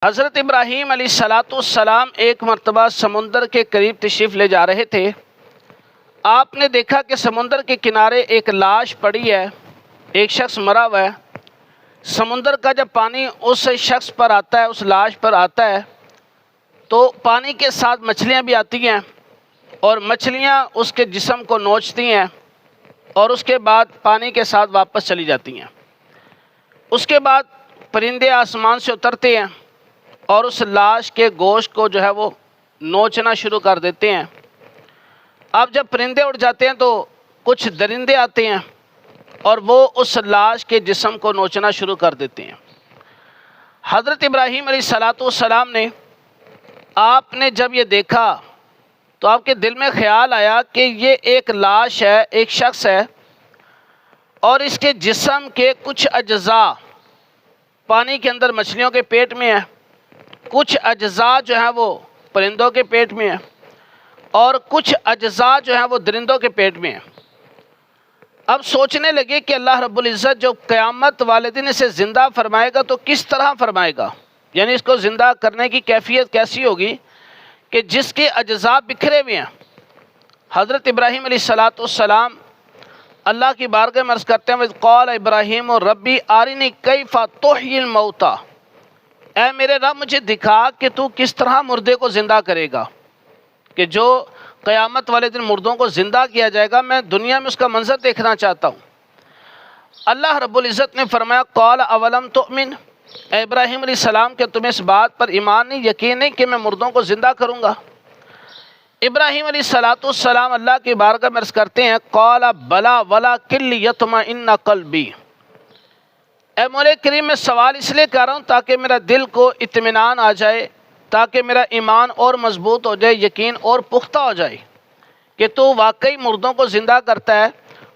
حضرت ابراہیم علیہ السلام ایک مرتبہ سمندر کے قریب تشریف لے جا رہے تھے۔ آپ نے دیکھا کہ سمندر کے کنارے ایک لاش پڑی ہے، ایک شخص مرا ہوا ہے۔ سمندر کا جب پانی اس شخص پر آتا ہے، اس لاش پر آتا ہے، تو پانی کے ساتھ مچھلیاں بھی آتی ہیں اور مچھلیاں اس کے جسم کو نوچتی ہیں اور اس کے بعد پانی کے ساتھ واپس چلی جاتی ہیں۔ اس کے بعد پرندے آسمان سے اترتے ہیں اور اس لاش کے گوشت کو جو ہے وہ نوچنا شروع کر دیتے ہیں۔ اب جب پرندے اڑ جاتے ہیں تو کچھ درندے آتے ہیں اور وہ اس لاش کے جسم کو نوچنا شروع کر دیتے ہیں۔ حضرت ابراہیم علیہ السلام نے آپ نے جب یہ دیکھا تو آپ کے دل میں خیال آیا کہ یہ ایک لاش ہے، ایک شخص ہے، اور اس کے جسم کے کچھ اجزاء پانی کے اندر مچھلیوں کے پیٹ میں ہیں، کچھ اجزاء جو ہیں وہ پرندوں کے پیٹ میں ہیں اور کچھ اجزاء جو ہیں وہ درندوں کے پیٹ میں ہیں۔ اب سوچنے لگے کہ اللہ رب العزت جو قیامت والے دن اسے زندہ فرمائے گا تو کس طرح فرمائے گا، یعنی اس کو زندہ کرنے کی کیفیت کیسی ہوگی کہ جس کے اجزاء بکھرے ہوئے ہیں۔ حضرت ابراہیم علیہ السلام اللہ کی بارگاہ میں عرض کرتے ہیں وَإِذْ قَالَ إِبْرَاهِيمُ رَبِّ أَرِنِي كَيْفَ تُحْيِي الْمَوْتَى، اے میرے رب مجھے دکھا کہ تو کس طرح مردے کو زندہ کرے گا، کہ جو قیامت والے دن مردوں کو زندہ کیا جائے گا، میں دنیا میں اس کا منظر دیکھنا چاہتا ہوں۔ اللہ رب العزت نے فرمایا قَالَ أَوَلَمْ تُؤْمِنْ، اے ابراہیم علیہ السلام کہ تمہیں اس بات پر ایمان نہیں، یقین نہیں کہ میں مردوں کو زندہ کروں گا؟ ابراہیم علیہ السلام اللہ کی بارگاہ میں عرض کرتے ہیں قَالَ بَلَىٰ وَلَٰكِن لِيَطْمَئِنَّ قَلْبِي، اے مولا کریم میں سوال اس لیے کر رہا ہوں تاکہ میرا دل کو اطمینان آ جائے، تاکہ میرا ایمان اور مضبوط ہو جائے، یقین اور پختہ ہو جائے کہ تو واقعی مردوں کو زندہ کرتا ہے،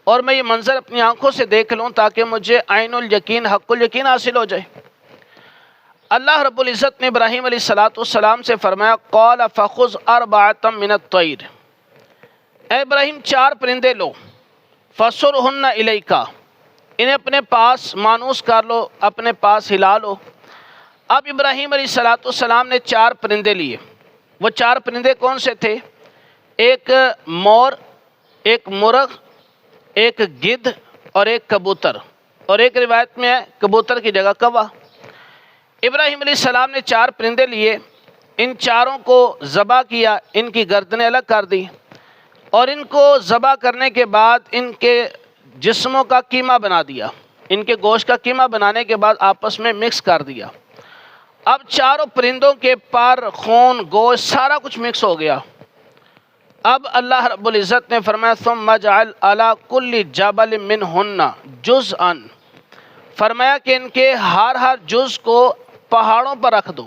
اور میں یہ منظر اپنی آنکھوں سے دیکھ لوں تاکہ مجھے عین الیقین حق الیقین حاصل ہو جائے۔ اللہ رب العزت نے ابراہیم علیہ السلام سے فرمایا قَالَ فَخُذْ أَرْبَعَةً مِّنَ الطَّيْرِ، اے ابراہیم 4 پرندے لو، فَصُرْهُنَّ إِلَيْكَ، انہیں اپنے پاس مانوس کر لو، اپنے پاس ہلا لو۔ اب ابراہیم علیہ السلام نے 4 پرندے لیے۔ وہ 4 پرندے کون سے تھے؟ ایک مور، ایک مرغ، ایک گدھ اور ایک کبوتر، اور ایک روایت میں ہے کبوتر کی جگہ کوا۔ ابراہیم علیہ السلام نے 4 پرندے لیے، ان چاروں کو ذبح کیا، ان کی گردنیں الگ کر دی، اور ان کو ذبح کرنے کے بعد ان کے جسموں کا قیمہ بنا دیا، ان کے گوشت کا قیمہ بنانے کے بعد آپس میں مکس کر دیا۔ اب 4 پرندوں کے پر، خون، گوشت سارا کچھ مکس ہو گیا۔ اب اللہ رب العزت نے فرمایا ثم اجعل علی کل جبل منہن جزءا، فرمایا کہ ان کے ہر جز کو پہاڑوں پر رکھ دو۔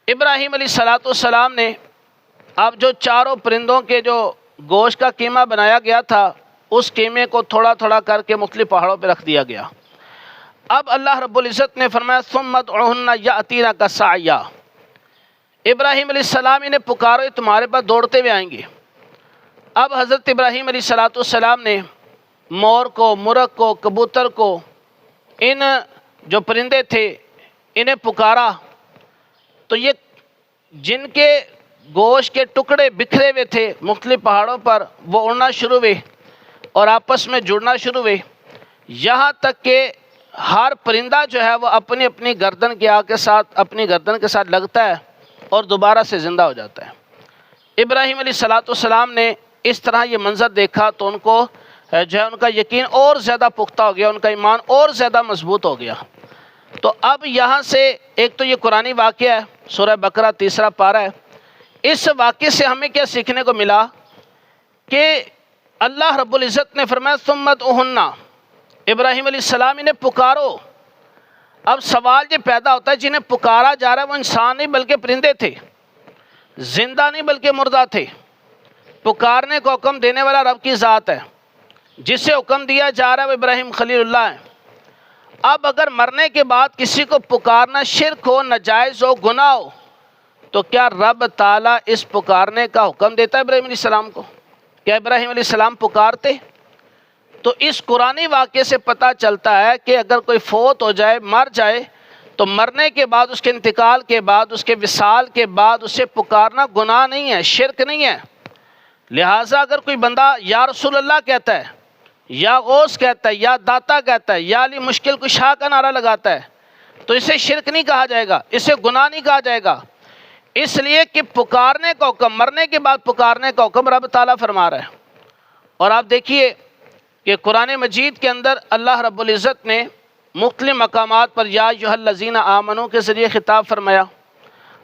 ابراہیم علیہ السلام نے اب جو 4 پرندوں کے جو گوشت کا قیمہ بنایا گیا تھا، اس قیمے کو تھوڑا تھوڑا کر کے مختلف پہاڑوں پہ رکھ دیا گیا۔ اب اللہ رب العزت نے فرمایا ثم ادعوہن یأتینک سعیا، ابراہیم علیہ السلام انہیں پکارو، تمہارے پاس دوڑتے ہوئے آئیں گے۔ اب حضرت ابراہیم علیہ السلام نے مور کو، مرغ کو، کبوتر کو، ان جو پرندے تھے انہیں پکارا، تو یہ جن کے گوشت کے ٹکڑے بکھرے ہوئے تھے مختلف پہاڑوں پر، وہ اڑنا شروع ہوئے اور آپس میں جڑنا شروع ہوئے، یہاں تک کہ ہر پرندہ جو ہے وہ اپنی اپنی گردن کی آگ کے ساتھ، اپنی گردن کے ساتھ لگتا ہے اور دوبارہ سے زندہ ہو جاتا ہے۔ ابراہیم علیہ السلام نے اس طرح یہ منظر دیکھا تو ان کو جو ہے ان کا یقین اور زیادہ پختہ ہو گیا، ان کا ایمان اور زیادہ مضبوط ہو گیا۔ تو اب یہاں سے ایک تو یہ قرآنی واقعہ ہے، سورہ بقرہ 3 پارہ ہے، اس واقعے سے ہمیں کیا سیکھنے کو ملا کہ اللہ رب العزت نے فرمایا ثم ادعوہن، ابراہیم علیہ السلام انہیں پکارو۔ اب سوال یہ پیدا ہوتا ہے جنہیں پکارا جا رہا ہے وہ انسان نہیں بلکہ پرندے تھے، زندہ نہیں بلکہ مردہ تھے۔ پکارنے کو حکم دینے والا رب کی ذات ہے، جسے حکم دیا جا رہا ہے وہ ابراہیم خلیل اللہ ہے۔ اب اگر مرنے کے بعد کسی کو پکارنا شرک ہو، ناجائز ہو، گناہ ہو، تو کیا رب تعالیٰ اس پکارنے کا حکم دیتا ہے ابراہیم علیہ السلام کو؟ کیا ابراہیم علیہ السلام پکارتے؟ تو اس قرآنی واقعے سے پتہ چلتا ہے کہ اگر کوئی فوت ہو جائے، مر جائے، تو مرنے کے بعد، اس کے انتقال کے بعد، اس کے وصال کے بعد اسے پکارنا گناہ نہیں ہے، شرک نہیں ہے۔ لہٰذا اگر کوئی بندہ یا رسول اللہ کہتا ہے، یا غوث کہتا ہے، یا داتا کہتا ہے، یا علی مشکل کشا کا نعرہ لگاتا ہے، تو اسے شرک نہیں کہا جائے گا، اسے گناہ نہیں کہا جائے گا، اس لیے کہ پکارنے کا حکم، مرنے کے بعد پکارنے کا حکم رب تعالیٰ فرما رہا ہے۔ اور آپ دیکھیے کہ قرآن مجید کے اندر اللہ رب العزت نے مختلف مقامات پر یا ایھا الذین آمنو کے ذریعے خطاب فرمایا۔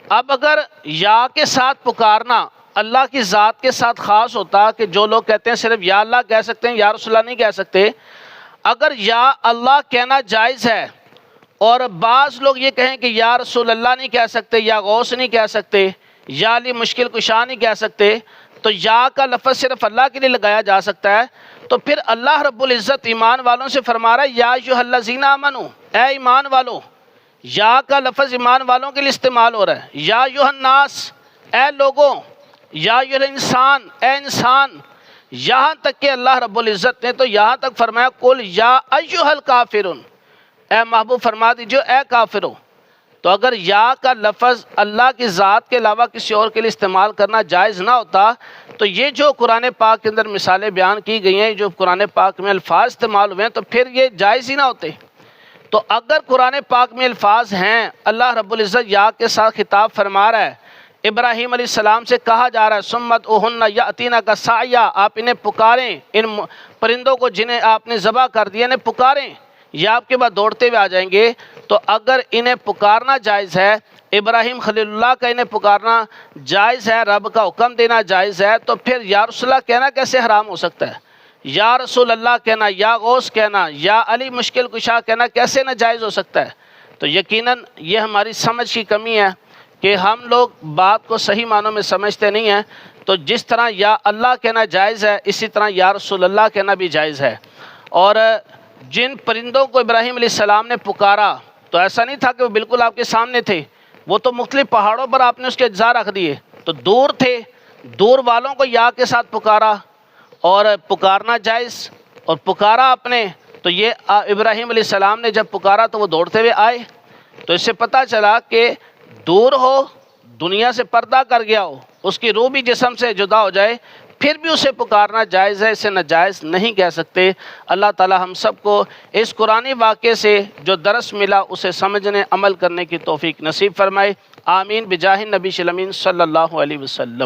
اب اگر یا کے ساتھ پکارنا اللہ کی ذات کے ساتھ خاص ہوتا کہ جو لوگ کہتے ہیں صرف یا اللہ کہہ سکتے ہیں، یا رسول اللہ نہیں کہہ سکتے، اگر یا اللہ کہنا جائز ہے اور بعض لوگ یہ کہیں کہ یا رسول اللہ نہیں کہہ سکتے، یا غوث نہیں کہہ سکتے، یا علی مشکل کشا نہیں کہہ سکتے، تو یا کا لفظ صرف اللہ کے لیے لگایا جا سکتا ہے، تو پھر اللہ رب العزت ایمان والوں سے فرما رہا ہے یا ایھا الذین آمنو، اے ایمان والو۔ یا کا لفظ ایمان والوں کے لیے استعمال ہو رہا ہے، یا ایھا الناس، اے لوگوں، یا ایھا الانسان، اے انسان، یہاں تک کہ اللہ رب العزت نے تو یہاں تک فرمایا قل یا ایھا الکافرون، اے محبوب فرما دیجیے اے کافرو۔ تو اگر یا کا لفظ اللہ کی ذات کے علاوہ کسی اور کے لیے استعمال کرنا جائز نہ ہوتا، تو یہ جو قرآن پاک کے اندر مثالیں بیان کی گئی ہیں، جو قرآن پاک میں الفاظ استعمال ہوئے ہیں، تو پھر یہ جائز ہی نہ ہوتے۔ تو اگر قرآن پاک میں الفاظ ہیں، اللہ رب العزت یا کے ساتھ خطاب فرما رہا ہے، ابراہیم علیہ السلام سے کہا جا رہا ہے سمت اوہن یاتینا کا سعیا، آپ انہیں پکاریں، ان پرندوں کو جنہیں آپ نے ذبح کر دیا انہیں پکاریں، یہ آپ کے بعد دوڑتے ہوئے آ جائیں گے۔ تو اگر انہیں پکارنا جائز ہے، ابراہیم خلیل اللہ کا انہیں پکارنا جائز ہے، رب کا حکم دینا جائز ہے، تو پھر یا رسول اللہ کہنا کیسے حرام ہو سکتا ہے؟ یا رسول اللہ کہنا، یا غوث کہنا، یا علی مشکل کشا کہنا کیسے ناجائز ہو سکتا ہے؟ تو یقیناً یہ ہماری سمجھ کی کمی ہے کہ ہم لوگ بات کو صحیح معنوں میں سمجھتے نہیں ہیں۔ تو جس طرح یا اللہ کہنا جائز ہے، اسی طرح یا رسول اللہ کہنا بھی جائز ہے۔ اور جن پرندوں کو ابراہیم علیہ السلام نے پکارا، تو ایسا نہیں تھا کہ وہ بالکل آپ کے سامنے تھے، وہ تو مختلف پہاڑوں پر آپ نے اس کے اجزاء رکھ دیے، تو دور تھے، دور والوں کو یا کے ساتھ پکارا، اور پکارنا جائز، اور پکارا آپ نے، تو یہ ابراہیم علیہ السلام نے جب پکارا تو وہ دوڑتے ہوئے آئے۔ تو اس سے پتہ چلا کہ دور ہو، دنیا سے پردہ کر گیا ہو، اس کی روح بھی جسم سے جدا ہو جائے، پھر بھی اسے پکارنا جائز ہے، اسے ناجائز نہیں کہہ سکتے۔ اللہ تعالی ہم سب کو اس قرآنی واقعے سے جو درس ملا اسے سمجھنے عمل کرنے کی توفیق نصیب فرمائے، آمین بجاہ النبی الامین صلی اللہ علیہ وسلم۔